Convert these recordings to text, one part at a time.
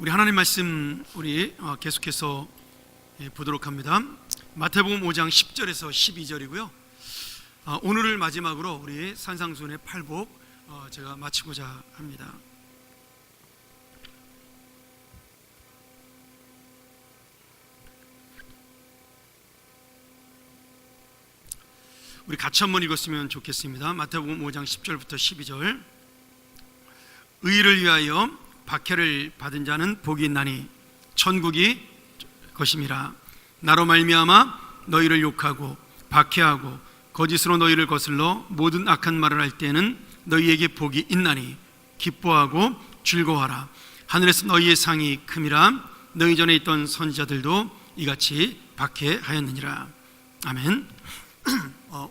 우리 하나님 말씀 계속해서 보도록 합니다. 마태복음 5장 10절에서 12절이고요. 오늘을 마지막으로 우리 산상수훈의 팔복 제가 마치고자 합니다. 우리 같이 한번 읽었으면 좋겠습니다. 마태복음 5장 10절부터 12절. 의를 위하여 박해를 받은 자는 복이 있나니 천국이 것임이라. 나로 말미암아 너희를 욕하고 박해하고 거짓으로 너희를 거슬러 모든 악한 말을 할 때에는 너희에게 복이 있나니 기뻐하고 즐거워하라. 하늘에서 너희의 상이 큼이라. 너희 전에 있던 선지자들도 이같이 박해하였느니라. 아멘.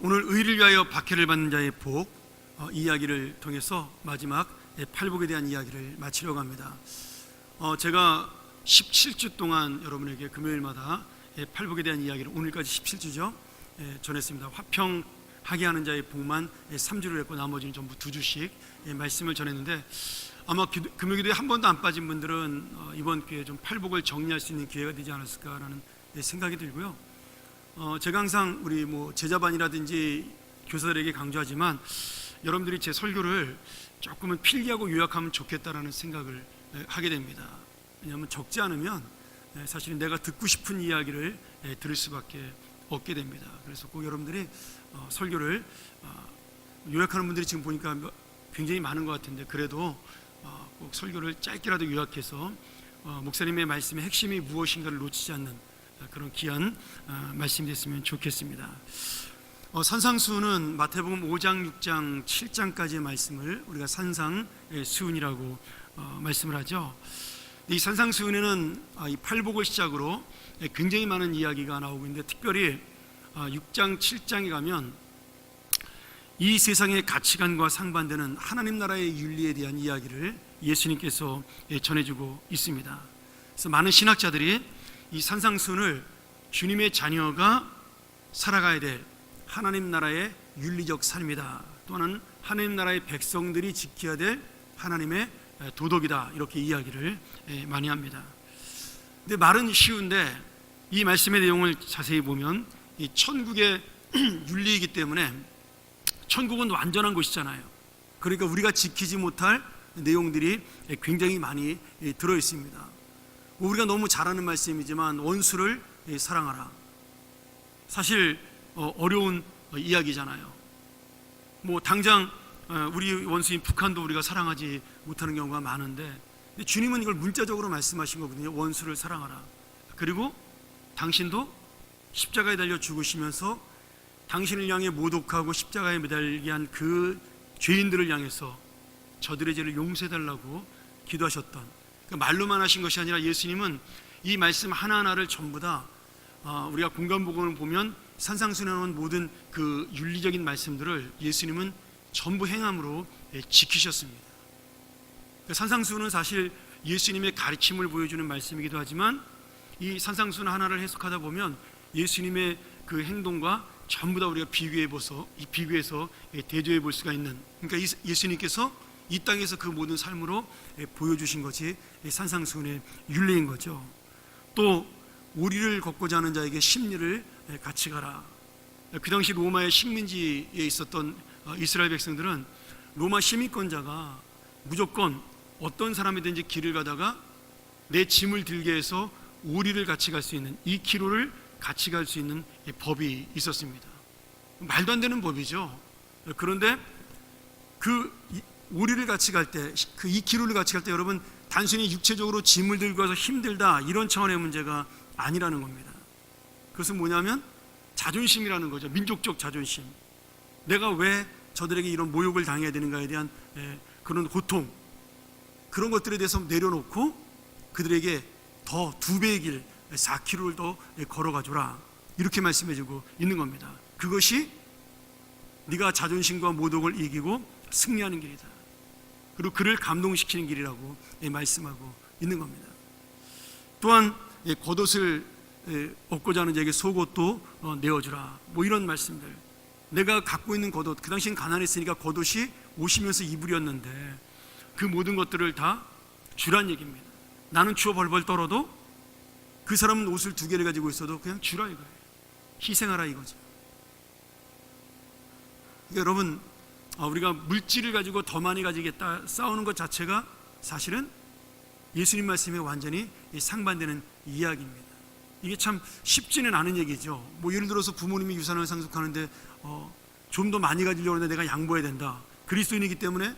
오늘 의를 위하여 박해를 받는 자의 복 이야기를 통해서 마지막 팔복에 대한 이야기를 마치려고 합니다. 제가 17주 동안 여러분에게 금요일마다 팔복에 대한 이야기를 오늘까지 17주죠 전했습니다. 화평하게 하는 자의 복만 3주를 했고 나머지는 전부 2주씩 말씀을 전했는데, 아마 금요기도에 한 번도 안 빠진 분들은 이번 기회에 좀 팔복을 정리할 수 있는 기회가 되지 않았을까라는 생각이 들고요. 제가 항상 우리 제자반이라든지 교사들에게 강조하지만 여러분들이 제 설교를 조금은 필기하고 요약하면 좋겠다라는 생각을 하게 됩니다. 왜냐하면 적지 않으면 사실은 내가 듣고 싶은 이야기를 들을 수밖에 없게 됩니다. 그래서 꼭 여러분들이 설교를 요약하는 분들이 지금 보니까 굉장히 많은 것 같은데, 그래도 꼭 설교를 짧게라도 요약해서 목사님의 말씀의 핵심이 무엇인가를 놓치지 않는 그런 귀한 말씀이 됐으면 좋겠습니다. 산상수훈은 마태복음 5장, 6장, 7장까지의 말씀을 우리가 산상수훈이라고 말씀을 하죠. 이 산상수훈에는 이 팔복을 시작으로 굉장히 많은 이야기가 나오고 있는데, 특별히 6장, 7장에 가면 이 세상의 가치관과 상반되는 하나님 나라의 윤리에 대한 이야기를 예수님께서 전해주고 있습니다. 그래서 많은 신학자들이 이 산상수훈을 주님의 자녀가 살아가야 될 하나님 나라의 윤리적 삶이다, 또는 하나님 나라의 백성들이 지켜야 될 하나님의 도덕이다, 이렇게 이야기를 많이 합니다. 근데 말은 쉬운데 이 말씀의 내용을 자세히 보면 이 천국의 윤리이기 때문에, 천국은 완전한 곳이잖아요. 그러니까 우리가 지키지 못할 내용들이 굉장히 많이 들어 있습니다. 우리가 너무 잘 아는 말씀이지만 원수를 사랑하라. 사실 어려운 이야기잖아요. 당장 우리 원수인 북한도 우리가 사랑하지 못하는 경우가 많은데, 주님은 이걸 문자적으로 말씀하신 거거든요. 원수를 사랑하라. 그리고 당신도 십자가에 달려 죽으시면서 당신을 향해 모독하고 십자가에 매달리게 한 그 죄인들을 향해서 저들의 죄를 용서해달라고 기도하셨던, 말로만 하신 것이 아니라 예수님은 이 말씀 하나하나를 전부 다 우리가 공간복음을 보면 산상수훈에 나온 모든 그 윤리적인 말씀들을 예수님은 전부 행함으로 지키셨습니다. 산상수훈은 사실 예수님의 가르침을 보여주는 말씀이기도 하지만, 이 산상수훈 하나를 해석하다 보면 예수님의 그 행동과 전부 다 우리가 비교해서 대조해 볼 수가 있는, 그러니까 예수님께서 이 땅에서 그 모든 삶으로 보여주신 것이 산상수훈의 윤리인 거죠. 또 오리를 걷고자 하는 자에게 십리를 같이 가라. 그 당시 로마의 식민지에 있었던 이스라엘 백성들은 로마 시민권자가 무조건 어떤 사람이든지 길을 가다가 내 짐을 들게 해서 오리를 같이 갈 수 있는, 2km를 같이 갈 수 있는 법이 있었습니다. 말도 안 되는 법이죠. 그런데 그 오리를 같이 갈 때, 그 2km를 같이 갈 때 여러분, 단순히 육체적으로 짐을 들고 가서 힘들다 이런 차원의 문제가 아니라는 겁니다. 그것은 뭐냐면 자존심이라는 거죠. 민족적 자존심. 내가 왜 저들에게 이런 모욕을 당해야 되는가에 대한 그런 고통, 그런 것들에 대해서 내려놓고 그들에게 더 2배의 길, 4km를 더 걸어가 줘라, 이렇게 말씀해주고 있는 겁니다. 그것이 네가 자존심과 모독을 이기고 승리하는 길이다, 그리고 그를 감동시키는 길이라고 말씀하고 있는 겁니다. 또한 겉옷을 얻고자 하는 자에게 속옷도 내어주라, 이런 말씀들. 내가 갖고 있는 겉옷, 그 당시엔 가난했으니까 겉옷이 오시면서 이불이었는데 그 모든 것들을 다 주란 얘기입니다. 나는 추워 벌벌 떨어도 그 사람은 옷을 2개를 가지고 있어도 그냥 주라 이거예요. 희생하라 이거죠. 그러니까 여러분, 우리가 물질을 가지고 더 많이 가지겠다 싸우는 것 자체가 사실은 예수님 말씀에 완전히 상반되는 이야기입니다. 이게 참 쉽지는 않은 얘기죠. 뭐 예를 들어서 부모님이 유산을 상속하는데 좀 더 많이 가지려고 하는데 내가 양보해야 된다. 그리스도인이기 때문에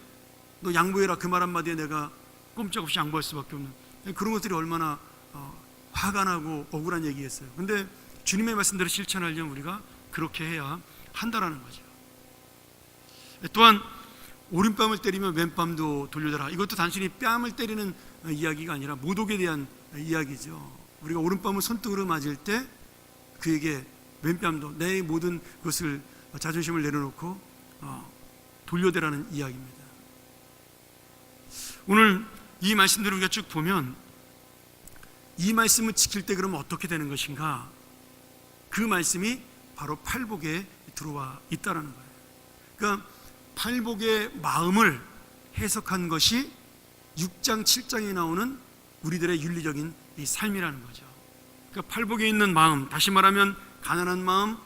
너 양보해라, 그 말 한마디에 내가 꼼짝없이 양보할 수밖에 없는, 그런 것들이 얼마나 화가 나고 억울한 얘기겠어요. 근데 주님의 말씀대로 실천하려면 우리가 그렇게 해야 한다라는 거죠. 또한 오른뺨을 때리면 왼뺨도 돌려달라. 이것도 단순히 뺨을 때리는 이야기가 아니라 모독에 대한 이야기죠. 우리가 오른뺨을 손등으로 맞을 때 그에게 왼뺨도, 내 모든 것을, 자존심을 내려놓고 돌려대라는 이야기입니다. 오늘 이 말씀들을 우리가 쭉 보면 이 말씀을 지킬 때 그러면 어떻게 되는 것인가? 그 말씀이 바로 팔복에 들어와 있다는 거예요. 그러니까 팔복의 마음을 해석한 것이 6장 7장에 나오는 우리들의 윤리적인 이 삶이라는 거죠. 그러니까 팔복에 있는 마음, 다시 말하면 가난한 마음,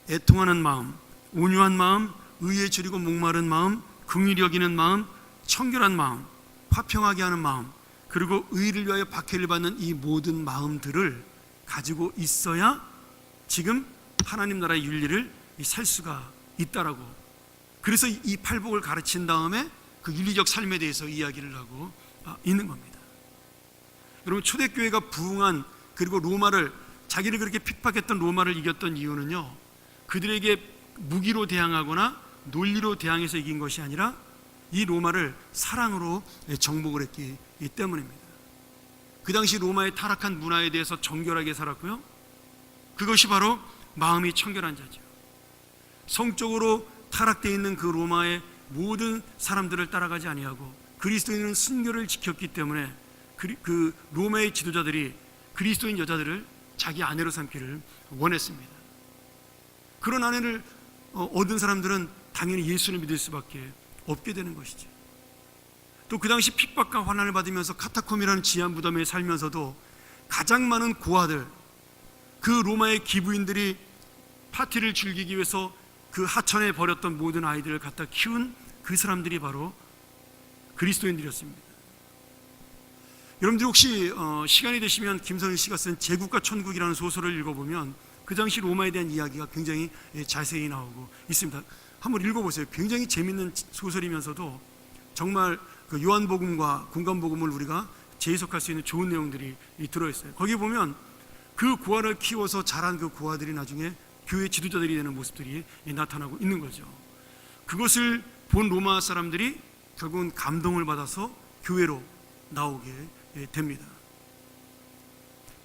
애통하는 마음, 온유한 마음, 의에 줄이고 목마른 마음, 긍휼히 여기는 마음, 청결한 마음, 화평하게 하는 마음, 그리고 의를 위하여 박해를 받는 이 모든 마음들을 가지고 있어야 지금 하나님 나라의 윤리를 살 수가 있다라고. 그래서 이 팔복을 가르친 다음에 그 윤리적 삶에 대해서 이야기를 하고 있는 겁니다. 여러분, 초대교회가 부흥한, 그리고 로마를, 자기를 그렇게 핍박했던 로마를 이겼던 이유는요, 그들에게 무기로 대항하거나 논리로 대항해서 이긴 것이 아니라 이 로마를 사랑으로 정복을 했기 때문입니다. 그 당시 로마의 타락한 문화에 대해서 정결하게 살았고요, 그것이 바로 마음이 청결한 자죠. 성적으로 타락되어 있는 그 로마의 모든 사람들을 따라가지 아니하고 그리스도인은 순결을 지켰기 때문에 그 로마의 지도자들이 그리스도인 여자들을 자기 아내로 삼기를 원했습니다. 그런 아내를 얻은 사람들은 당연히 예수를 믿을 수밖에 없게 되는 것이죠. 또 그 당시 핍박과 환난을 받으면서 카타콤이라는 지하 무덤에 살면서도 가장 많은 고아들, 그 로마의 기부인들이 파티를 즐기기 위해서 그 하천에 버렸던 모든 아이들을 갖다 키운 그 사람들이 바로 그리스도인들이었습니다. 여러분들 혹시 시간이 되시면 김선일 씨가 쓴 제국과 천국이라는 소설을 읽어보면 그 당시 로마에 대한 이야기가 굉장히 자세히 나오고 있습니다. 한번 읽어보세요. 굉장히 재밌는 소설이면서도 정말 그 요한복음과 공간복음을 우리가 재해석할 수 있는 좋은 내용들이 들어있어요. 거기 보면 그 고아를 키워서 자란 그 고아들이 나중에 교회 지도자들이 되는 모습들이 나타나고 있는 거죠. 그것을 본 로마 사람들이 결국은 감동을 받아서 교회로 나오게 됩니다.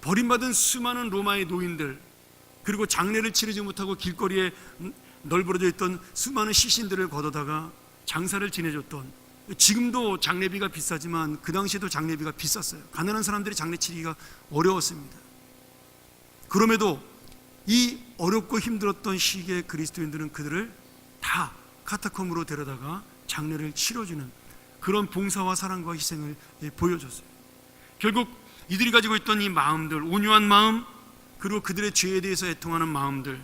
버림받은 수많은 로마의 노인들, 그리고 장례를 치르지 못하고 길거리에 널브러져 있던 수많은 시신들을 걷어다가 장사를 지내줬던, 지금도 장례비가 비싸지만 그 당시에도 장례비가 비쌌어요. 가난한 사람들이 장례 치르기가 어려웠습니다. 그럼에도 이 어렵고 힘들었던 시기에 그리스도인들은 그들을 다 카타콤으로 데려다가 장례를 치러주는 그런 봉사와 사랑과 희생을 보여줬어요. 결국 이들이 가지고 있던 이 마음들, 온유한 마음, 그리고 그들의 죄에 대해서 애통하는 마음들,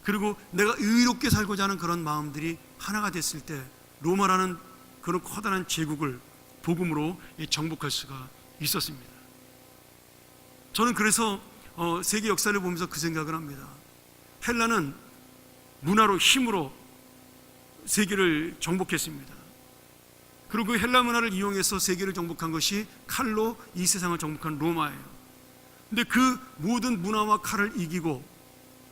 그리고 내가 의롭게 살고자 하는 그런 마음들이 하나가 됐을 때 로마라는 그런 커다란 제국을 복음으로 정복할 수가 있었습니다. 저는 그래서 세계 역사를 보면서 그 생각을 합니다. 헬라는 문화로, 힘으로 세계를 정복했습니다. 그리고 그 헬라 문화를 이용해서 세계를 정복한 것이 칼로 이 세상을 정복한 로마예요. 근데 그 모든 문화와 칼을 이기고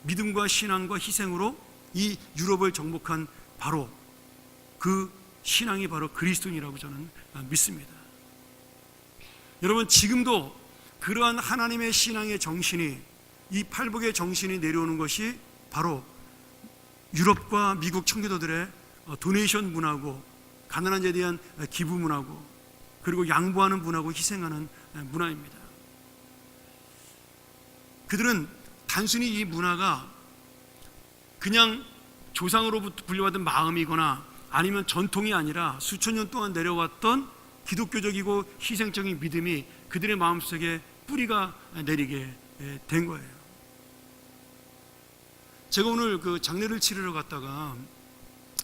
믿음과 신앙과 희생으로 이 유럽을 정복한 바로 그 신앙이 바로 그리스도인이라고 저는 믿습니다. 여러분, 지금도 그러한 하나님의 신앙의 정신이, 이 팔복의 정신이 내려오는 것이 바로 유럽과 미국 청교도들의 도네이션 문화고, 가난한 자에 대한 기부 문화고, 그리고 양보하는 문화고 희생하는 문화입니다. 그들은 단순히 이 문화가 그냥 조상으로부터 물려받은 마음이거나 아니면 전통이 아니라 수천 년 동안 내려왔던 기독교적이고 희생적인 믿음이 그들의 마음속에 뿌리가 내리게 된 거예요. 제가 오늘 그 장례를 치르러 갔다가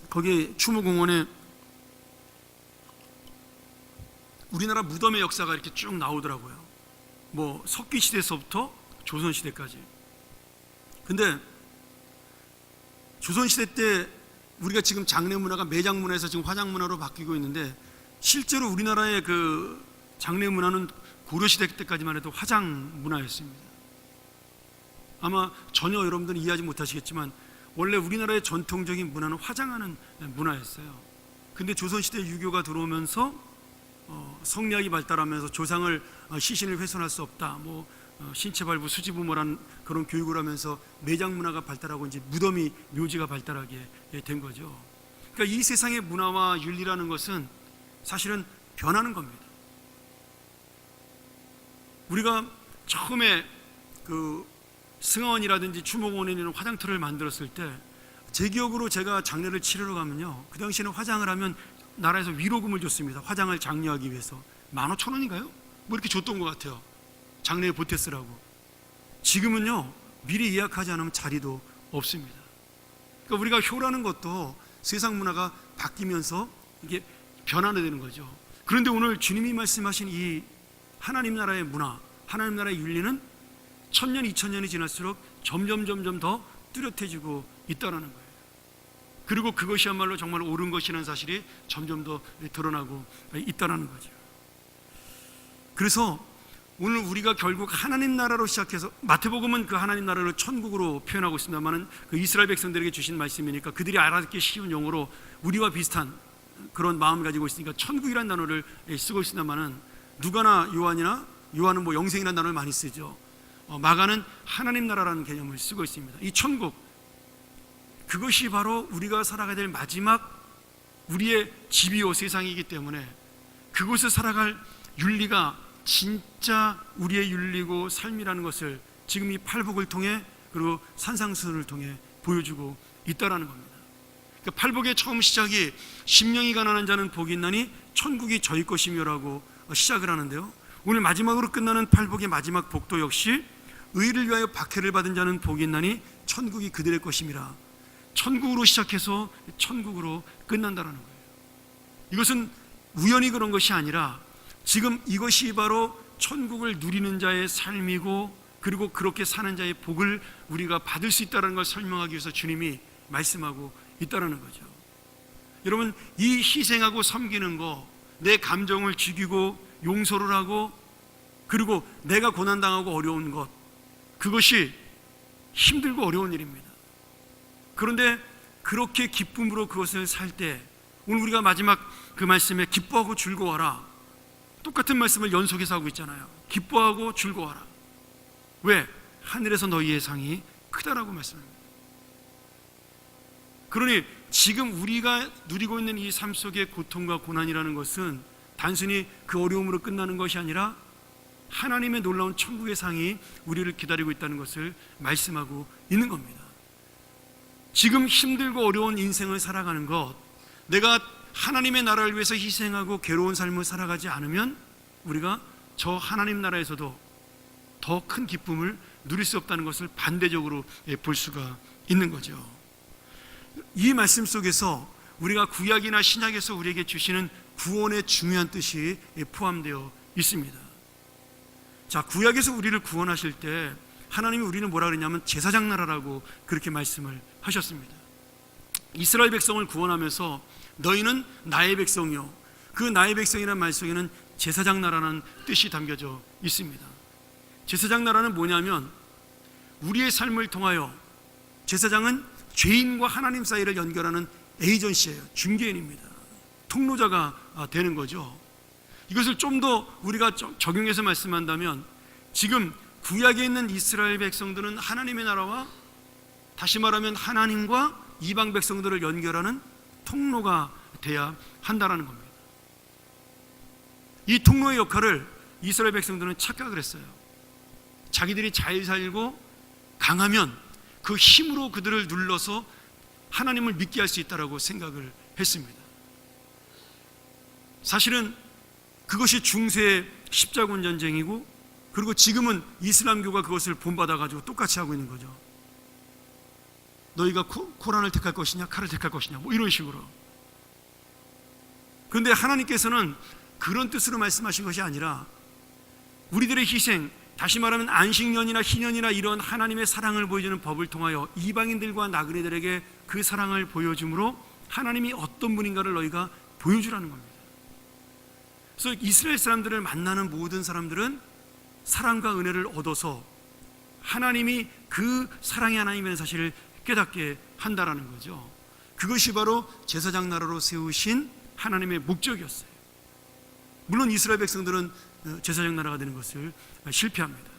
거기 추모공원에 우리나라 무덤의 역사가 이렇게 쭉 나오더라고요. 뭐 석기 시대에서부터 조선 시대까지. 근데 조선 시대 때 우리가 지금 장례 문화가 매장 문화에서 지금 화장 문화로 바뀌고 있는데, 실제로 우리나라의 그 장례 문화는 고려 시대 때까지만 해도 화장 문화였습니다. 아마 전혀 여러분들은 이해하지 못하시겠지만 원래 우리나라의 전통적인 문화는 화장하는 문화였어요. 근데 조선시대 유교가 들어오면서 성리학이 발달하면서 조상을 시신을 훼손할 수 없다, 뭐 신체발부 수지부모라는 그런 교육을 하면서 매장 문화가 발달하고 이제 무덤이 묘지가 발달하게 된 거죠. 그러니까 이 세상의 문화와 윤리라는 것은 사실은 변하는 겁니다. 우리가 처음에 그 승하원이라든지 추모공원에 있는 화장터를 만들었을 때 제 기억으로 제가 장례를 치르러 가면요, 그 당시에는 화장을 하면 나라에서 위로금을 줬습니다. 화장을 장려하기 위해서 15,000원인가요? 뭐 이렇게 줬던 것 같아요. 장례에 보태 쓰라고. 지금은요, 미리 예약하지 않으면 자리도 없습니다. 그러니까 우리가 효라는 것도 세상 문화가 바뀌면서 이게 변화되는 거죠. 그런데 오늘 주님이 말씀하신 이 하나님 나라의 문화, 하나님 나라의 윤리는 1000년, 2000년이 지날수록 점점 더 뚜렷해지고 있다는 거예요. 그리고 그것이야말로 정말 옳은 것이라는 사실이 점점 더 드러나고 있다는 거죠. 그래서 오늘 우리가 결국 하나님 나라로 시작해서, 마태복음은 그 하나님 나라를 천국으로 표현하고 있습니다만 그 이스라엘 백성들에게 주신 말씀이니까 그들이 알아듣기 쉬운 용어로 우리와 비슷한 그런 마음을 가지고 있으니까 천국이라는 단어를 쓰고 있습니다만은, 누가나 요한은 뭐 영생이라는 단어를 많이 쓰죠. 마가는 하나님 나라라는 개념을 쓰고 있습니다. 이 천국, 그것이 바로 우리가 살아가야 될 마지막 우리의 집이요 세상이기 때문에 그곳에 살아갈 윤리가 진짜 우리의 윤리고 삶이라는 것을 지금 이 팔복을 통해, 그리고 산상수훈을 통해 보여주고 있다라는 겁니다. 그러니까 팔복의 처음 시작이 심령이 가난한 자는 복이 있나니 천국이 저희 것이며라고 시작을 하는데요, 오늘 마지막으로 끝나는 팔복의 마지막 복도 역시 의를 위하여 박해를 받은 자는 복이 있나니 천국이 그들의 것임이라. 천국으로 시작해서 천국으로 끝난다는 거예요. 이것은 우연히 그런 것이 아니라 지금 이것이 바로 천국을 누리는 자의 삶이고, 그리고 그렇게 사는 자의 복을 우리가 받을 수 있다는 걸 설명하기 위해서 주님이 말씀하고 있다는 거죠. 여러분, 이 희생하고 섬기는 거, 내 감정을 죽이고 용서를 하고, 그리고 내가 고난당하고 어려운 것, 그것이 힘들고 어려운 일입니다. 그런데 그렇게 기쁨으로 그것을 살 때, 오늘 우리가 마지막 그 말씀에 기뻐하고 즐거워하라, 똑같은 말씀을 연속해서 하고 있잖아요. 기뻐하고 즐거워하라. 왜? 하늘에서 너희의 상이 크다라고 말씀합니다. 그러니 지금 우리가 누리고 있는 이 삶 속의 고통과 고난이라는 것은 단순히 그 어려움으로 끝나는 것이 아니라 하나님의 놀라운 천국의 상이 우리를 기다리고 있다는 것을 말씀하고 있는 겁니다. 지금 힘들고 어려운 인생을 살아가는 것, 내가 하나님의 나라를 위해서 희생하고 괴로운 삶을 살아가지 않으면 우리가 저 하나님 나라에서도 더 큰 기쁨을 누릴 수 없다는 것을 반대적으로 볼 수가 있는 거죠. 이 말씀 속에서 우리가 구약이나 신약에서 우리에게 주시는 구원의 중요한 뜻이 포함되어 있습니다. 자, 구약에서 우리를 구원하실 때 하나님이 우리는 뭐라 그랬냐면 제사장 나라라고 그렇게 말씀을 하셨습니다. 이스라엘 백성을 구원하면서 너희는 나의 백성이요, 그 나의 백성이라는 말 속에는 제사장 나라라는 뜻이 담겨져 있습니다. 제사장 나라는 뭐냐면 우리의 삶을 통하여, 제사장은 죄인과 하나님 사이를 연결하는 에이전시예요. 중개인입니다. 통로자가 되는 거죠. 이것을 좀 더 우리가 적용해서 말씀한다면, 지금 구약에 있는 이스라엘 백성들은 하나님의 나라와, 다시 말하면 하나님과 이방 백성들을 연결하는 통로가 돼야 한다는 겁니다. 이 통로의 역할을 이스라엘 백성들은 착각을 했어요. 자기들이 잘 살고 강하면 그 힘으로 그들을 눌러서 하나님을 믿게 할 수 있다고 생각을 했습니다. 사실은 그것이 중세 십자군 전쟁이고, 그리고 지금은 이슬람교가 그것을 본받아가지고 똑같이 하고 있는 거죠. 너희가 코란을 택할 것이냐 칼을 택할 것이냐, 뭐 이런 식으로. 그런데 하나님께서는 그런 뜻으로 말씀하신 것이 아니라 우리들의 희생, 다시 말하면 안식년이나 희년이나 이런 하나님의 사랑을 보여주는 법을 통하여 이방인들과 나그네들에게 그 사랑을 보여줌으로 하나님이 어떤 분인가를 너희가 보여주라는 겁니다. 그래서 이스라엘 사람들을 만나는 모든 사람들은 사랑과 은혜를 얻어서 하나님이 그 사랑의 하나님의 사실을 깨닫게 한다라는 거죠. 그것이 바로 제사장 나라로 세우신 하나님의 목적이었어요. 물론 이스라엘 백성들은 제사장 나라가 되는 것을 실패합니다.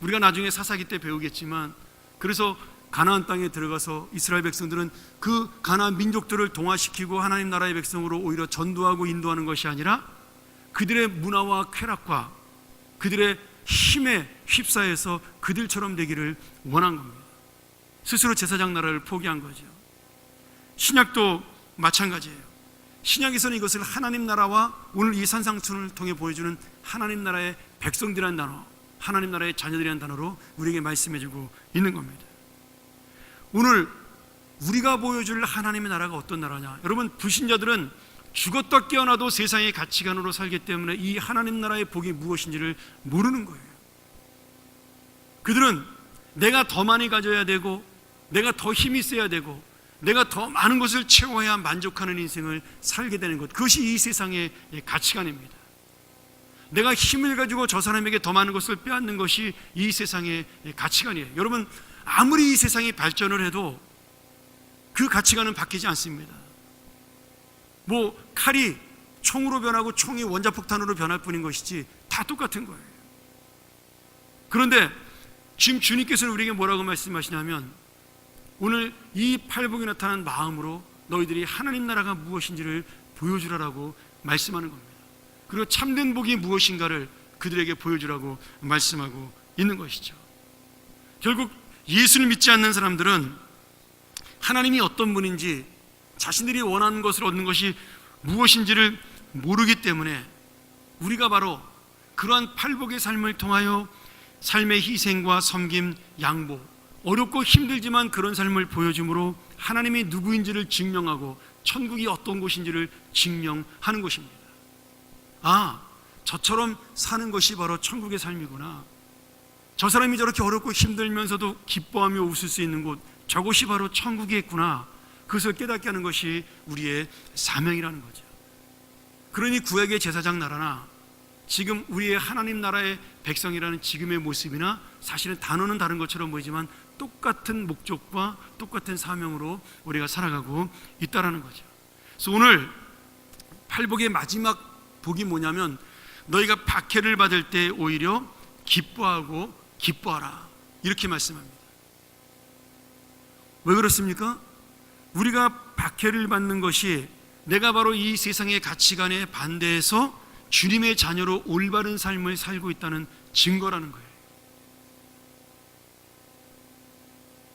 우리가 나중에 사사기 때 배우겠지만, 그래서 가나안 땅에 들어가서 이스라엘 백성들은 그 가나안 민족들을 동화시키고 하나님 나라의 백성으로 오히려 전도하고 인도하는 것이 아니라 그들의 문화와 쾌락과 그들의 힘에 휩싸여서 그들처럼 되기를 원한 겁니다. 스스로 제사장 나라를 포기한 거죠. 신약도 마찬가지예요. 신약에서는 이것을 하나님 나라와 오늘 이 산상순을 통해 보여주는 하나님 나라의 백성들이라는 단어, 하나님 나라의 자녀들이라는 단어로 우리에게 말씀해주고 있는 겁니다. 오늘 우리가 보여줄 하나님의 나라가 어떤 나라냐? 여러분, 불신자들은 죽었다 깨어나도 세상의 가치관으로 살기 때문에 이 하나님 나라의 복이 무엇인지를 모르는 거예요. 그들은 내가 더 많이 가져야 되고, 내가 더 힘이 세야 되고, 내가 더 많은 것을 채워야 만족하는 인생을 살게 되는 것, 그것이 이 세상의 가치관입니다. 내가 힘을 가지고 저 사람에게 더 많은 것을 빼앗는 것이 이 세상의 가치관이에요. 여러분, 아무리 이 세상이 발전을 해도 그 가치관은 바뀌지 않습니다. 뭐 칼이 총으로 변하고 총이 원자폭탄으로 변할 뿐인 것이지 다 똑같은 거예요. 그런데 지금 주님께서는 우리에게 뭐라고 말씀하시냐면, 오늘 이 팔복이 나타난 마음으로 너희들이 하나님 나라가 무엇인지를 보여주라라고 말씀하는 겁니다. 그리고 참된 복이 무엇인가를 그들에게 보여주라고 말씀하고 있는 것이죠. 결국 예수를 믿지 않는 사람들은 하나님이 어떤 분인지, 자신들이 원하는 것을 얻는 것이 무엇인지를 모르기 때문에 우리가 바로 그러한 팔복의 삶을 통하여 삶의 희생과 섬김, 양보, 어렵고 힘들지만 그런 삶을 보여줌으로 하나님이 누구인지를 증명하고 천국이 어떤 곳인지를 증명하는 것입니다. 아, 저처럼 사는 것이 바로 천국의 삶이구나. 저 사람이 저렇게 어렵고 힘들면서도 기뻐하며 웃을 수 있는 곳, 저곳이 바로 천국이겠구나. 그것을 깨닫게 하는 것이 우리의 사명이라는 거죠. 그러니 구약의 제사장 나라나 지금 우리의 하나님 나라의 백성이라는 지금의 모습이나 사실은 단어는 다른 것처럼 보이지만 똑같은 목적과 똑같은 사명으로 우리가 살아가고 있다는 거죠. 그래서 오늘 팔복의 마지막 복이 뭐냐면, 너희가 박해를 받을 때 오히려 기뻐하고 기뻐하라, 이렇게 말씀합니다. 왜 그렇습니까? 우리가 박해를 받는 것이 내가 바로 이 세상의 가치관에 반대해서 주님의 자녀로 올바른 삶을 살고 있다는 증거라는 거예요.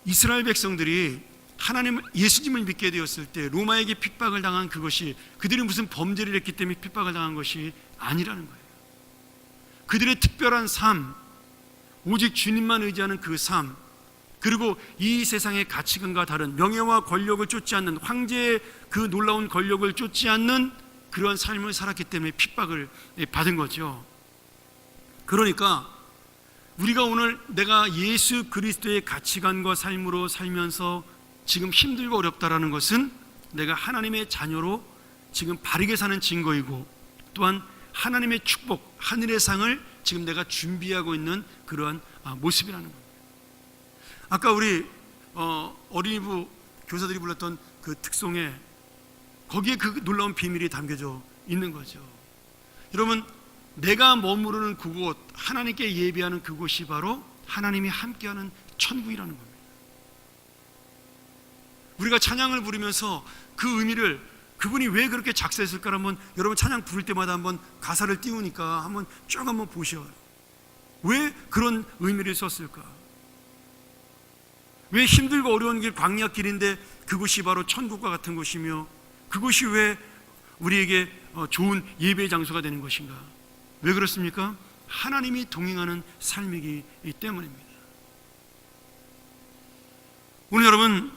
이스라엘 백성들이 하나님, 예수님을 믿게 되었을 때 로마에게 핍박을 당한 그것이 그들이 무슨 범죄를 했기 때문에 핍박을 당한 것이 아니라는 거예요. 그들의 특별한 삶, 오직 주님만 의지하는 그 삶, 그리고 이 세상의 가치관과 다른 명예와 권력을 쫓지 않는, 황제의 그 놀라운 권력을 쫓지 않는 그러한 삶을 살았기 때문에 핍박을 받은 거죠. 그러니까 우리가 오늘 내가 예수 그리스도의 가치관과 삶으로 살면서 지금 힘들고 어렵다라는 것은 내가 하나님의 자녀로 지금 바르게 사는 증거이고, 또한 하나님의 축복, 하늘의 상을 지금 내가 준비하고 있는 그러한 모습이라는 겁니다. 아까 우리 어린이부 교사들이 불렀던 그 특송에 거기에 그 놀라운 비밀이 담겨져 있는 거죠. 여러분, 내가 머무르는 그곳, 하나님께 예배하는 그곳이 바로 하나님이 함께하는 천국이라는 겁니다. 우리가 찬양을 부르면서 그 의미를, 그분이 왜 그렇게 작사했을까 한번 여러분 찬양 부를 때마다 한번 가사를 띄우니까 한번 쭉 한번 보셔요. 왜 그런 의미를 썼을까? 왜 힘들고 어려운 길, 광야 길인데 그곳이 바로 천국과 같은 곳이며, 그곳이 왜 우리에게 좋은 예배의 장소가 되는 것인가? 왜 그렇습니까? 하나님이 동행하는 삶이기 때문입니다. 오늘 여러분,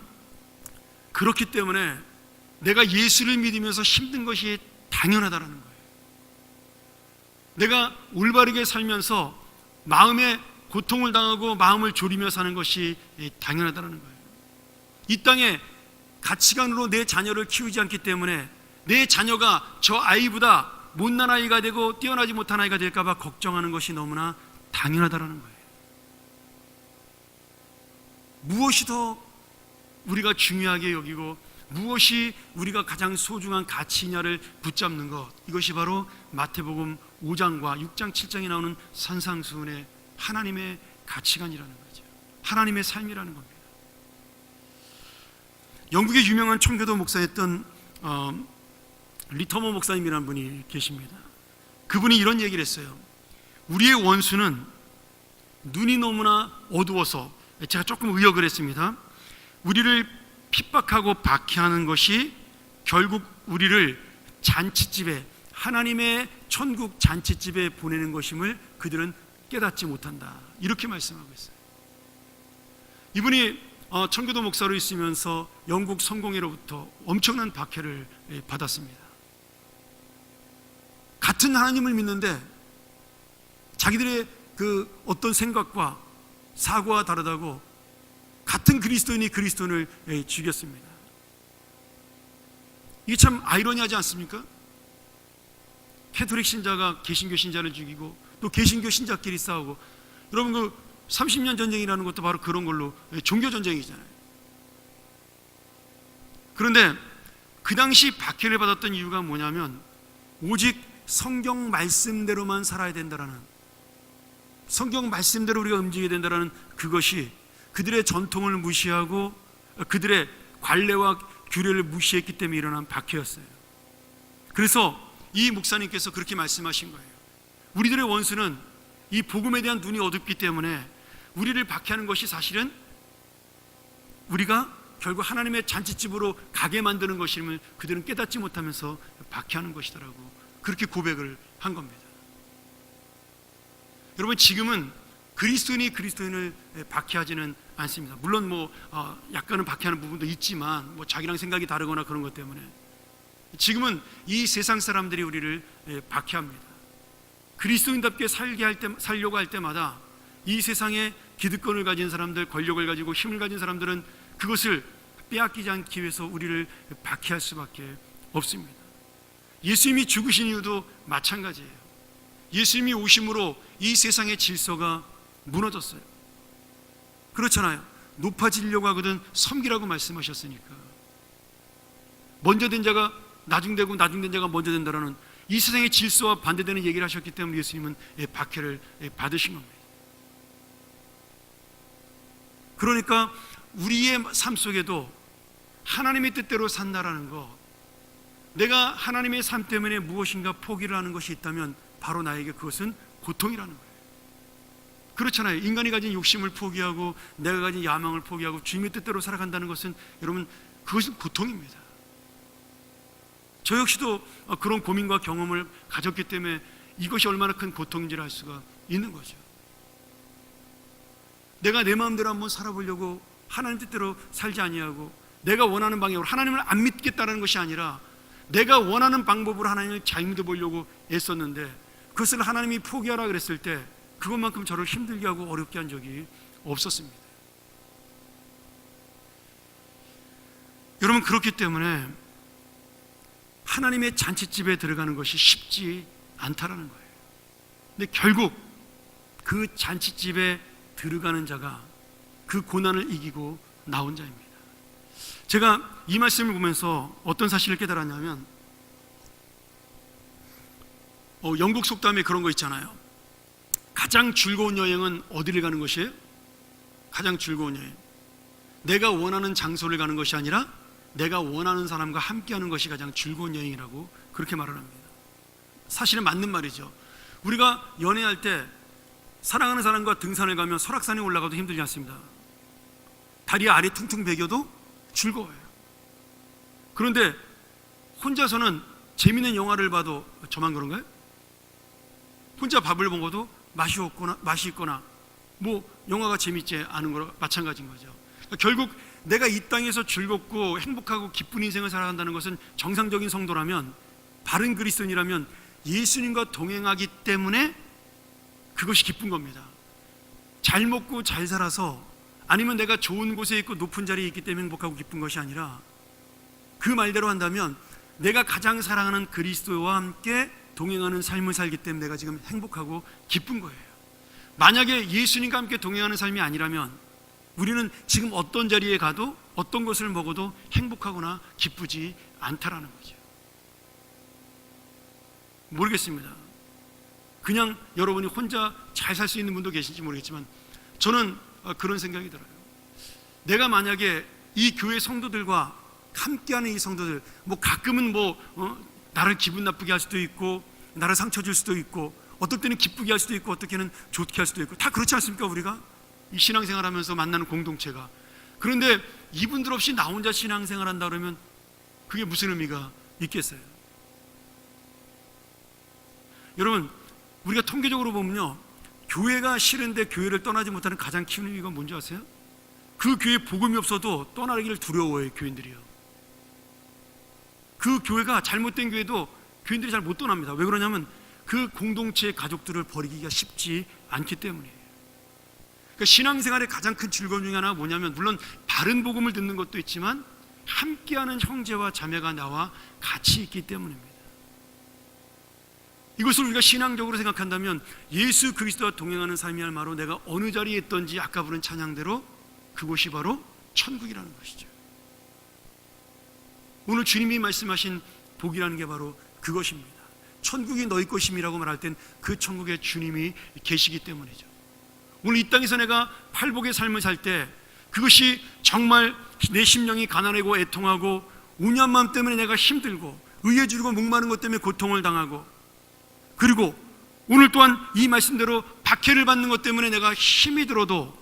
그렇기 때문에 내가 예수를 믿으면서 힘든 것이 당연하다라는 거예요. 내가 올바르게 살면서 마음에 고통을 당하고 마음을 졸이며 사는 것이 당연하다는 거예요. 이 땅에 가치관으로 내 자녀를 키우지 않기 때문에 내 자녀가 저 아이보다 못난 아이가 되고 뛰어나지 못한 아이가 될까 봐 걱정하는 것이 너무나 당연하다는 거예요. 무엇이 더 우리가 중요하게 여기고 무엇이 우리가 가장 소중한 가치냐를 붙잡는 것, 이것이 바로 마태복음 5장과 6장 7장에 나오는 산상수훈의 하나님의 가치관이라는 거죠. 하나님의 삶이라는 겁니다. 영국의 유명한 청교도 목사였던 리터머 목사님이라는 분이 계십니다. 그분이 이런 얘기를 했어요. 우리의 원수는 눈이 너무나 어두워서, 제가 조금 의역을 했습니다. 우리를 핍박하고 박해하는 것이 결국 우리를 잔치집에, 하나님의 천국 잔치집에 보내는 것임을 그들은 깨닫지 못한다. 이렇게 말씀하고 있어요. 이분이 청교도 목사로 있으면서 영국 성공회로부터 엄청난 박해를 받았습니다. 같은 하나님을 믿는데 자기들의 그 어떤 생각과 사고가 다르다고 같은 그리스도인이 그리스도인을 죽였습니다. 이게 참 아이러니하지 않습니까? 캐톨릭 신자가 개신교 신자를 죽이고 또 개신교 신자끼리 싸우고, 여러분 그 30년 전쟁이라는 것도 바로 그런 걸로, 종교 전쟁이잖아요. 그런데 그 당시 박해를 받았던 이유가 뭐냐면 오직 성경 말씀대로만 살아야 된다라는, 성경 말씀대로 우리가 움직여야 된다라는 그것이 그들의 전통을 무시하고 그들의 관례와 규례를 무시했기 때문에 일어난 박해였어요. 그래서 이 목사님께서 그렇게 말씀하신 거예요. 우리들의 원수는 이 복음에 대한 눈이 어둡기 때문에 우리를 박해하는 것이 사실은 우리가 결국 하나님의 잔치집으로 가게 만드는 것임을 그들은 깨닫지 못하면서 박해하는 것이더라고, 그렇게 고백을 한 겁니다. 여러분, 지금은 그리스도인이 그리스도인을 박해하지는 않습니다. 물론 약간은 박해하는 부분도 있지만 자기랑 생각이 다르거나 그런 것 때문에 지금은 이 세상 사람들이 우리를 박해합니다. 그리스도인답게 살려고 할 때마다 이 세상에 기득권을 가진 사람들, 권력을 가지고 힘을 가진 사람들은 그것을 빼앗기지 않기 위해서 우리를 박해할 수밖에 없습니다. 예수님이 죽으신 이유도 마찬가지예요. 예수님이 오심으로 이 세상의 질서가 무너졌어요. 그렇잖아요. 높아지려고 하거든 섬기라고 말씀하셨으니까. 먼저 된 자가 나중되고 나중된 자가 먼저 된다라는 이 세상의 질서와 반대되는 얘기를 하셨기 때문에 예수님은 박해를 받으신 겁니다. 그러니까 우리의 삶 속에도 하나님의 뜻대로 산다라는 것, 내가 하나님의 삶 때문에 무엇인가 포기를 하는 것이 있다면 바로 나에게 그것은 고통이라는 거예요. 그렇잖아요. 인간이 가진 욕심을 포기하고 내가 가진 야망을 포기하고 주님의 뜻대로 살아간다는 것은, 여러분, 그것은 고통입니다. 저 역시도 그런 고민과 경험을 가졌기 때문에 이것이 얼마나 큰 고통인지를 알 수가 있는 거죠. 내가 내 마음대로 한번 살아보려고 하나님 뜻대로 살지 아니하고 내가 원하는 방향으로 하나님을 안 믿겠다는 것이 아니라 내가 원하는 방법으로 하나님을 잘 믿어보려고 애썼는데 그것을 하나님이 포기하라 그랬을 때 그것만큼 저를 힘들게 하고 어렵게 한 적이 없었습니다. 여러분, 그렇기 때문에 하나님의 잔치집에 들어가는 것이 쉽지 않다라는 거예요. 근데 결국 그 잔치집에 들어가는 자가 그 고난을 이기고 나온 자입니다. 제가 이 말씀을 보면서 어떤 사실을 깨달았냐면, 영국 속담에 그런 거 있잖아요. 가장 즐거운 여행은 어디를 가는 것이에요? 가장 즐거운 여행, 내가 원하는 장소를 가는 것이 아니라 내가 원하는 사람과 함께하는 것이 가장 즐거운 여행이라고 그렇게 말을 합니다. 사실은 맞는 말이죠. 우리가 연애할 때 사랑하는 사람과 등산을 가면 설악산에 올라가도 힘들지 않습니다. 다리 아래 퉁퉁 베겨도 즐거워요. 그런데 혼자서는 재밌는 영화를 봐도 저만 그런가요? 혼자 밥을 먹어도 맛이 있거나 뭐 영화가 재밌지 않은 거랑 마찬가지인 거죠. 그러니까 결국 내가 이 땅에서 즐겁고 행복하고 기쁜 인생을 살아간다는 것은 정상적인 성도라면, 바른 그리스도인이라면 예수님과 동행하기 때문에 그것이 기쁜 겁니다. 잘 먹고 잘 살아서, 아니면 내가 좋은 곳에 있고 높은 자리에 있기 때문에 행복하고 기쁜 것이 아니라, 그 말대로 한다면 내가 가장 사랑하는 그리스도와 함께 동행하는 삶을 살기 때문에 내가 지금 행복하고 기쁜 거예요. 만약에 예수님과 함께 동행하는 삶이 아니라면 우리는 지금 어떤 자리에 가도 어떤 것을 먹어도 행복하거나 기쁘지 않다라는 거죠. 모르겠습니다. 그냥 여러분이 혼자 잘 살 수 있는 분도 계신지 모르겠지만 저는 그런 생각이 들어요. 내가 만약에 이 교회 성도들과 함께하는 이 성도들, 뭐 가끔은 나를 기분 나쁘게 할 수도 있고 나를 상처 줄 수도 있고 어떨 때는 기쁘게 할 수도 있고 어떨 때는 좋게 할 수도 있고 다 그렇지 않습니까? 우리가 이 신앙생활하면서 만나는 공동체가. 그런데 이분들 없이 나 혼자 신앙생활한다 그러면 그게 무슨 의미가 있겠어요? 여러분, 우리가 통계적으로 보면요, 교회가 싫은데 교회를 떠나지 못하는 가장 큰 이유가 뭔지 아세요? 그 교회에 복음이 없어도 떠나기를 두려워해요. 교인들이요. 그 교회가 잘못된 교회도 교인들이 잘 못 떠납니다. 왜 그러냐면 그 공동체의 가족들을 버리기가 쉽지 않기 때문이에요. 그러니까 신앙생활의 가장 큰 즐거움 중에 하나가 뭐냐면, 물론 바른 복음을 듣는 것도 있지만 함께하는 형제와 자매가 나와 같이 있기 때문입니다. 이것을 우리가 신앙적으로 생각한다면 예수 그리스도와 동행하는 삶이야말로 내가 어느 자리에 있든지 아까 부른 찬양대로 그곳이 바로 천국이라는 것이죠. 오늘 주님이 말씀하신 복이라는 게 바로 그것입니다. 천국이 너희 것임이라고 말할 땐 그 천국에 주님이 계시기 때문이죠. 오늘 이 땅에서 내가 팔복의 삶을 살 때 그것이 정말 내 심령이 가난하고 애통하고 온유한 마음 때문에 내가 힘들고 의에 주르고 목마른 것 때문에 고통을 당하고, 그리고 오늘 또한 이 말씀대로 박해를 받는 것 때문에 내가 힘이 들어도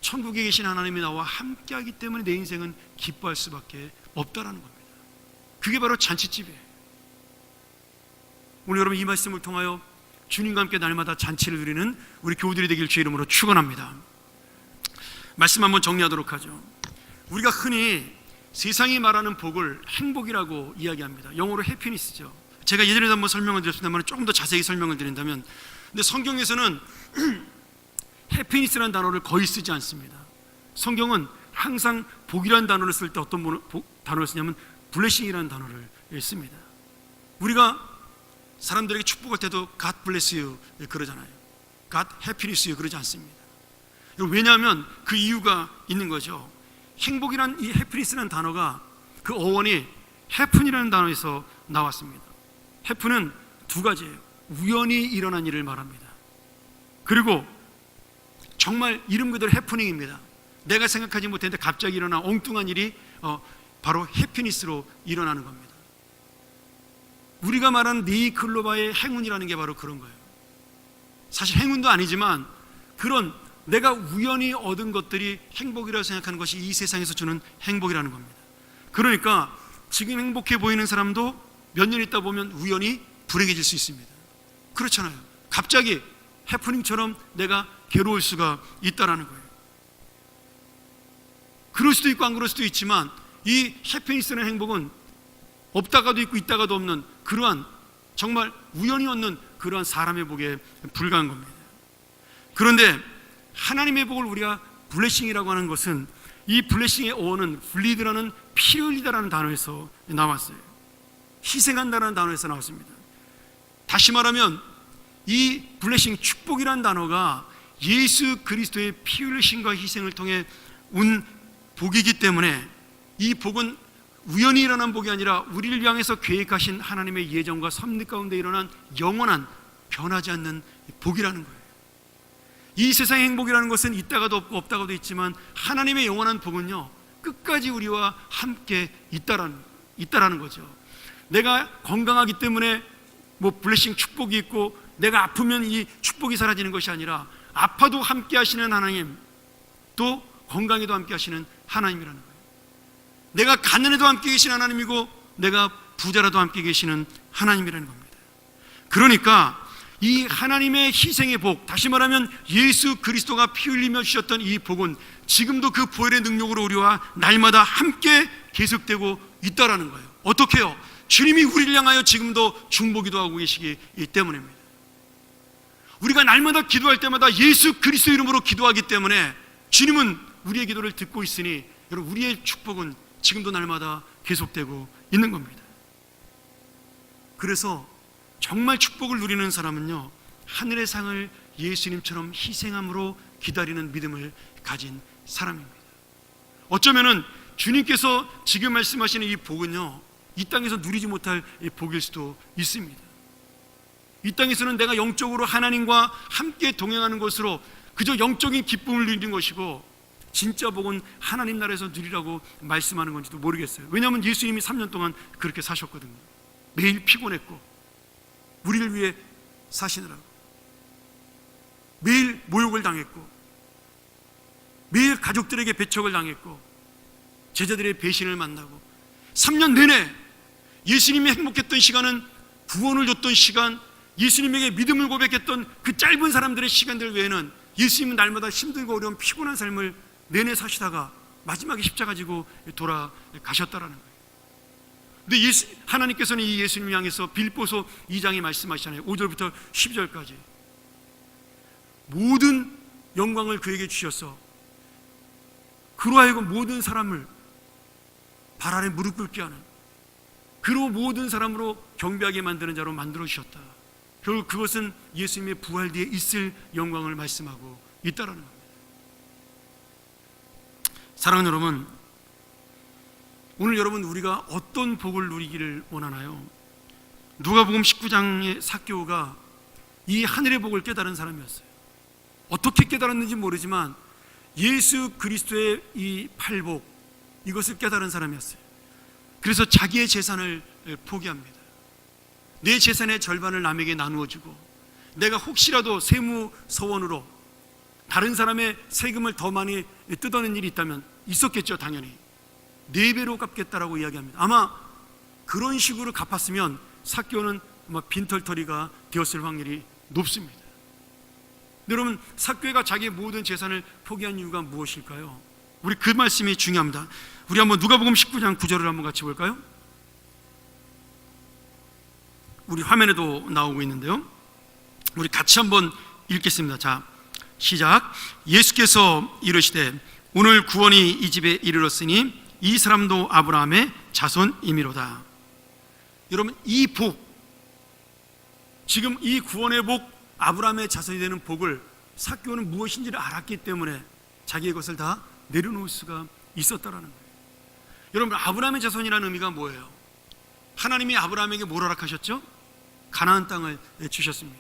천국에 계신 하나님이 나와 함께하기 때문에 내 인생은 기뻐할 수밖에 없다라는 겁니다. 그게 바로 잔치집이에요. 오늘 여러분 이 말씀을 통하여 주님과 함께 날마다 잔치를 누리는 우리 교우들이 되길 주의 이름으로 축원합니다. 말씀 한번 정리하도록 하죠. 우리가 흔히 세상이 말하는 복을 행복이라고 이야기합니다. 영어로 해피니스죠. 제가 예전에도 한번 설명을 드렸습니다만 조금 더 자세히 설명을 드린다면, 근데 성경에서는 해피니스라는 단어를 거의 쓰지 않습니다. 성경은 항상 복이라는 단어를 쓸 때 어떤 단어를 쓰냐면 블레싱이라는 단어를 씁니다. 우리가 사람들에게 축복할 때도 God bless you 그러잖아요. God happiness you 그러지 않습니다. 왜냐하면 그 이유가 있는 거죠. 행복이란 이 해피니스라는 단어가 그 어원이 해픈이라는 단어에서 나왔습니다. 해픈은 두 가지예요. 우연히 일어난 일을 말합니다. 그리고 정말 이름 그대로 해프닝입니다. 내가 생각하지 못했는데 갑자기 일어난 엉뚱한 일이 바로 해피니스로 일어나는 겁니다. 우리가 말하는 네이클로바의 행운이라는 게 바로 그런 거예요. 사실 행운도 아니지만 그런 내가 우연히 얻은 것들이 행복이라고 생각하는 것이 이 세상에서 주는 행복이라는 겁니다. 그러니까 지금 행복해 보이는 사람도 몇 년 있다 보면 우연히 불행해질 수 있습니다. 그렇잖아요. 갑자기 해프닝처럼 내가 괴로울 수가 있다라는 거예요. 그럴 수도 있고 안 그럴 수도 있지만 이 해피니스라는 행복은 없다가도 있고 있다가도 없는 그러한 정말 우연히 얻는 그러한 사람의 복에 불과한 겁니다. 그런데 하나님의 복을 우리가 블레싱이라고 하는 것은 이 블레싱의 어원은 블리드라는 피 흘리다라는 단어에서 나왔어요. 희생한다라는 단어에서 나왔습니다. 다시 말하면 이 블레싱 축복이라는 단어가 예수 그리스도의 피 흘리심과 희생을 통해 온 복이기 때문에 이 복은 우연히 일어난 복이 아니라 우리를 향해서 계획하신 하나님의 예정과 섭리 가운데 일어난 영원한 변하지 않는 복이라는 거예요. 이 세상의 행복이라는 것은 있다가도 없고 없다가도 있지만 하나님의 영원한 복은요 끝까지 우리와 함께 있다라는 거죠. 내가 건강하기 때문에 블레싱 축복이 있고 내가 아프면 이 축복이 사라지는 것이 아니라 아파도 함께 하시는 하나님, 또 건강에도 함께 하시는 하나님이라는 거예요. 내가 가난해도 함께 계신 하나님이고 내가 부자라도 함께 계시는 하나님이라는 겁니다. 그러니까 이 하나님의 희생의 복, 다시 말하면 예수 그리스도가 피 흘리며 주셨던 이 복은 지금도 그 보혈의 능력으로 우리와 날마다 함께 계속되고 있다라는 거예요. 어떻게요? 주님이 우리를 향하여 지금도 중보기도 하고 계시기 때문입니다. 우리가 날마다 기도할 때마다 예수 그리스도 이름으로 기도하기 때문에 주님은 우리의 기도를 듣고 있으니 여러분, 우리의 축복은 지금도 날마다 계속되고 있는 겁니다. 그래서 정말 축복을 누리는 사람은요, 하늘의 상을 예수님처럼 희생함으로 기다리는 믿음을 가진 사람입니다. 어쩌면은 주님께서 지금 말씀하시는 이 복은요, 이 땅에서 누리지 못할 복일 수도 있습니다. 이 땅에서는 내가 영적으로 하나님과 함께 동행하는 것으로 그저 영적인 기쁨을 누리는 것이고, 진짜 복은 하나님 나라에서 누리라고 말씀하는 건지도 모르겠어요. 왜냐하면 예수님이 3년 동안 그렇게 사셨거든요. 매일 피곤했고 우리를 위해 사시느라고 매일 모욕을 당했고 매일 가족들에게 배척을 당했고 제자들의 배신을 만나고 3년 내내 예수님이 행복했던 시간은 구원을 줬던 시간, 예수님에게 믿음을 고백했던 그 짧은 사람들의 시간들 외에는 예수님은 날마다 힘들고 어려운 피곤한 삶을 내내 사시다가 마지막에 십자가 지고 돌아가셨다라는 거예요. 근데 하나님께서는 이 예수님을 향해서 빌립보서 2장에 말씀하시잖아요. 5절부터 12절까지 모든 영광을 그에게 주셔서 그로 하여금 모든 사람을 발 아래 무릎 꿇게 하는, 그로 모든 사람으로 경배하게 만드는 자로 만들어 주셨다. 결국 그것은 예수님의 부활 뒤에 있을 영광을 말씀하고 있다라는 겁니다. 사랑하는 여러분, 오늘 여러분, 우리가 어떤 복을 누리기를 원하나요? 누가복음 19장의 삭개오가 이 하늘의 복을 깨달은 사람이었어요. 어떻게 깨달았는지 모르지만 예수 그리스도의 이 팔복, 이것을 깨달은 사람이었어요. 그래서 자기의 재산을 포기합니다. 내 재산의 절반을 남에게 나누어 주고, 내가 혹시라도 세무서원으로 다른 사람의 세금을 더 많이 뜯어낸 일이 있다면 있었겠죠. 당연히 4배로 갚겠다라고 이야기합니다. 아마 그런 식으로 갚았으면 삭개오는 아마 빈털터리가 되었을 확률이 높습니다. 여러분, 삭개오가 자기의 모든 재산을 포기한 이유가 무엇일까요? 우리 그 말씀이 중요합니다. 우리 한번 누가복음 19장 9절을 한번 같이 볼까요? 우리 화면에도 나오고 있는데요, 우리 같이 한번 읽겠습니다. 자, 시작. 예수께서 이르시되 오늘 구원이 이 집에 이르렀으니 이 사람도 아브라함의 자손이미로다. 여러분, 이 복, 지금 이 구원의 복, 아브라함의 자손이 되는 복을 삭개오는 무엇인지를 알았기 때문에 자기의 것을 다 내려놓을 수가 있었다라는 거예요. 여러분, 아브라함의 자손이라는 의미가 뭐예요? 하나님이 아브라함에게 뭘 허락하셨죠? 가나안 땅을 주셨습니다.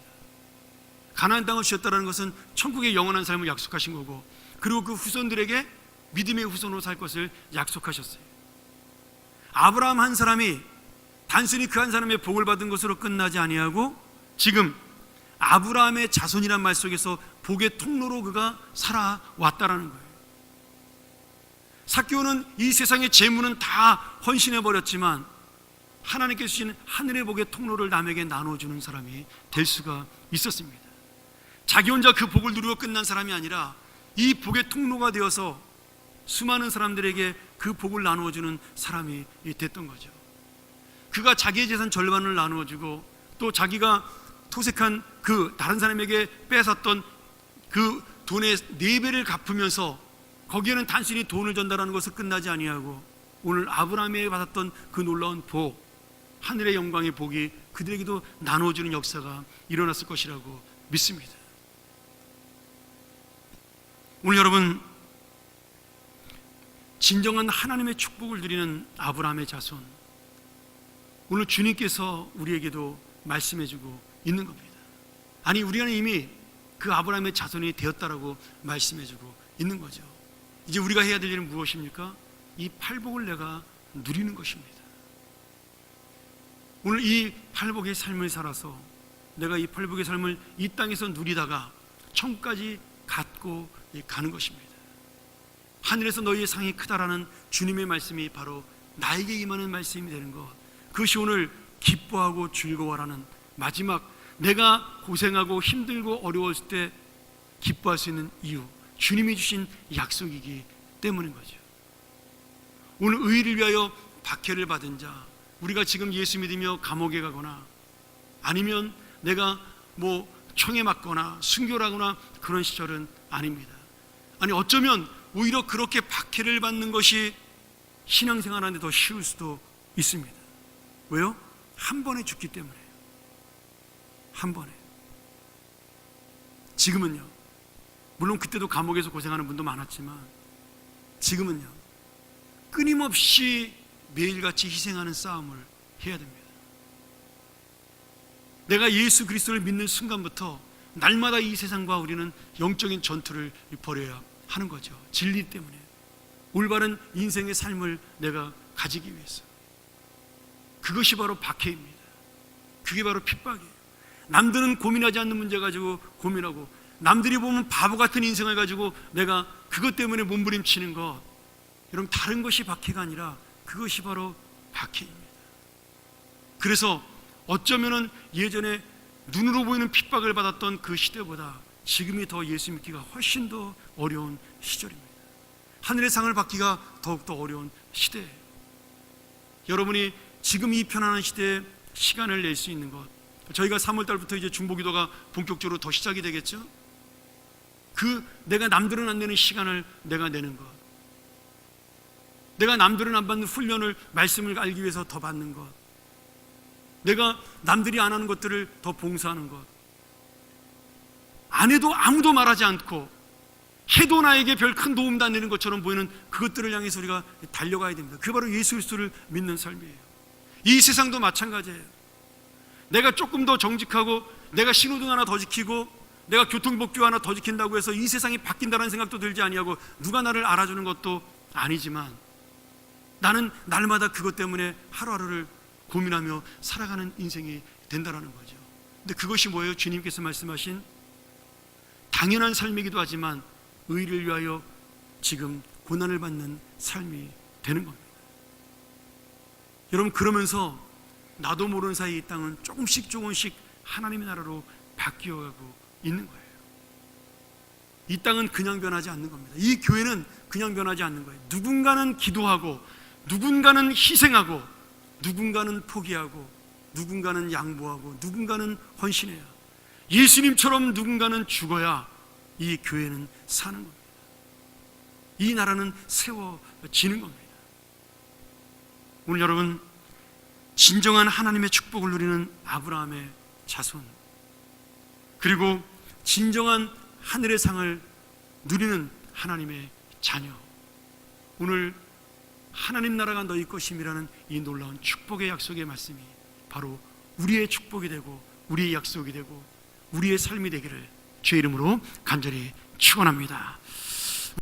가나안 땅을 주셨다는 것은 천국의 영원한 삶을 약속하신 거고, 그리고 그 후손들에게 믿음의 후손으로 살 것을 약속하셨어요. 아브라함 한 사람이 단순히 그 한 사람의 복을 받은 것으로 끝나지 아니하고 지금 아브라함의 자손이란 말 속에서 복의 통로로 그가 살아왔다라는 거예요. 삭개오는 이 세상의 재물은 다 헌신해 버렸지만 하나님께서 주신 하늘의 복의 통로를 남에게 나눠주는 사람이 될 수가 있었습니다. 자기 혼자 그 복을 누리고 끝난 사람이 아니라 이 복의 통로가 되어서 수많은 사람들에게 그 복을 나누어주는 사람이 됐던 거죠. 그가 자기의 재산 절반을 나누어주고 또 자기가 토색한 그 다른 사람에게 뺏었던 그 돈의 4배를 갚으면서 거기에는 단순히 돈을 전달하는 것을 끝나지 아니하고 오늘 아브라함이 받았던 그 놀라운 복, 하늘의 영광의 복이 그들에게도 나눠주는 역사가 일어났을 것이라고 믿습니다. 오늘 여러분, 진정한 하나님의 축복을 누리는 아브라함의 자손, 오늘 주님께서 우리에게도 말씀해주고 있는 겁니다. 아니, 우리는 이미 그 아브라함의 자손이 되었다라고 말씀해주고 있는 거죠. 이제 우리가 해야 될 일은 무엇입니까? 이 팔복을 내가 누리는 것입니다. 오늘 이 팔복의 삶을 살아서 내가 이 팔복의 삶을 이 땅에서 누리다가 천국까지 갖고 가는 것입니다. 하늘에서 너희의 상이 크다라는 주님의 말씀이 바로 나에게 임하는 말씀이 되는 것, 그것이 오늘 기뻐하고 즐거워라는 마지막, 내가 고생하고 힘들고 어려웠을 때 기뻐할 수 있는 이유, 주님이 주신 약속이기 때문인 거죠. 오늘 의를 위하여 박해를 받은 자, 우리가 지금 예수 믿으며 감옥에 가거나 아니면 내가 총에 맞거나 순교하거나 그런 시절은 아닙니다. 아니, 어쩌면 오히려 그렇게 박해를 받는 것이 신앙생활하는데 더 쉬울 수도 있습니다. 왜요? 한 번에 죽기 때문에. 한 번에. 지금은요, 물론 그때도 감옥에서 고생하는 분도 많았지만 지금은요, 끊임없이 매일같이 희생하는 싸움을 해야 됩니다. 내가 예수 그리스도를 믿는 순간부터 날마다 이 세상과 우리는 영적인 전투를 벌여야 하는 거죠. 진리 때문에, 올바른 인생의 삶을 내가 가지기 위해서. 그것이 바로 박해입니다. 그게 바로 핍박이에요. 남들은 고민하지 않는 문제 가지고 고민하고, 남들이 보면 바보 같은 인생을 가지고 내가 그것 때문에 몸부림치는 것, 여러분, 다른 것이 박해가 아니라 그것이 바로 박해입니다. 그래서 어쩌면은 예전에 눈으로 보이는 핍박을 받았던 그 시대보다 지금이 더 예수 믿기가 훨씬 더 어려운 시절입니다. 하늘의 상을 받기가 더욱더 어려운 시대예요. 여러분이 지금 이 편안한 시대에 시간을 낼 수 있는 것, 저희가 3월달부터 이제 중보기도가 본격적으로 더 시작이 되겠죠. 내가 남들은 안 내는 시간을 내가 내는 것, 내가 남들은 안 받는 훈련을, 말씀을 알기 위해서 더 받는 것, 내가 남들이 안 하는 것들을 더 봉사하는 것, 안 해도 아무도 말하지 않고 해도 나에게 별 큰 도움도 안 되는 것처럼 보이는 그것들을 향해서 우리가 달려가야 됩니다. 그게 바로 예수 그리스도를 믿는 삶이에요. 이 세상도 마찬가지예요. 내가 조금 더 정직하고, 내가 신호등 하나 더 지키고, 내가 교통법규 하나 더 지킨다고 해서 이 세상이 바뀐다는 생각도 들지 아니하고, 누가 나를 알아주는 것도 아니지만 나는 날마다 그것 때문에 하루하루를 고민하며 살아가는 인생이 된다는 거죠. 근데 그것이 뭐예요? 주님께서 말씀하신 당연한 삶이기도 하지만 의를 위하여 지금 고난을 받는 삶이 되는 겁니다. 여러분, 그러면서 나도 모르는 사이 이 땅은 조금씩 하나님의 나라로 바뀌어가고 있는 거예요. 이 땅은 그냥 변하지 않는 겁니다. 이 교회는 그냥 변하지 않는 거예요. 누군가는 기도하고, 누군가는 희생하고, 누군가는 포기하고, 누군가는 양보하고, 누군가는 헌신해야, 예수님처럼 누군가는 죽어야 이 교회는 사는 겁니다. 이 나라는 세워지는 겁니다. 오늘 여러분, 진정한 하나님의 축복을 누리는 아브라함의 자손, 그리고 진정한 하늘의 상을 누리는 하나님의 자녀, 오늘 하나님 나라가 너희 것임이라는 이 놀라운 축복의 약속의 말씀이 바로 우리의 축복이 되고, 우리의 약속이 되고, 우리의 삶이 되기를 주의 이름으로 간절히 축원합니다.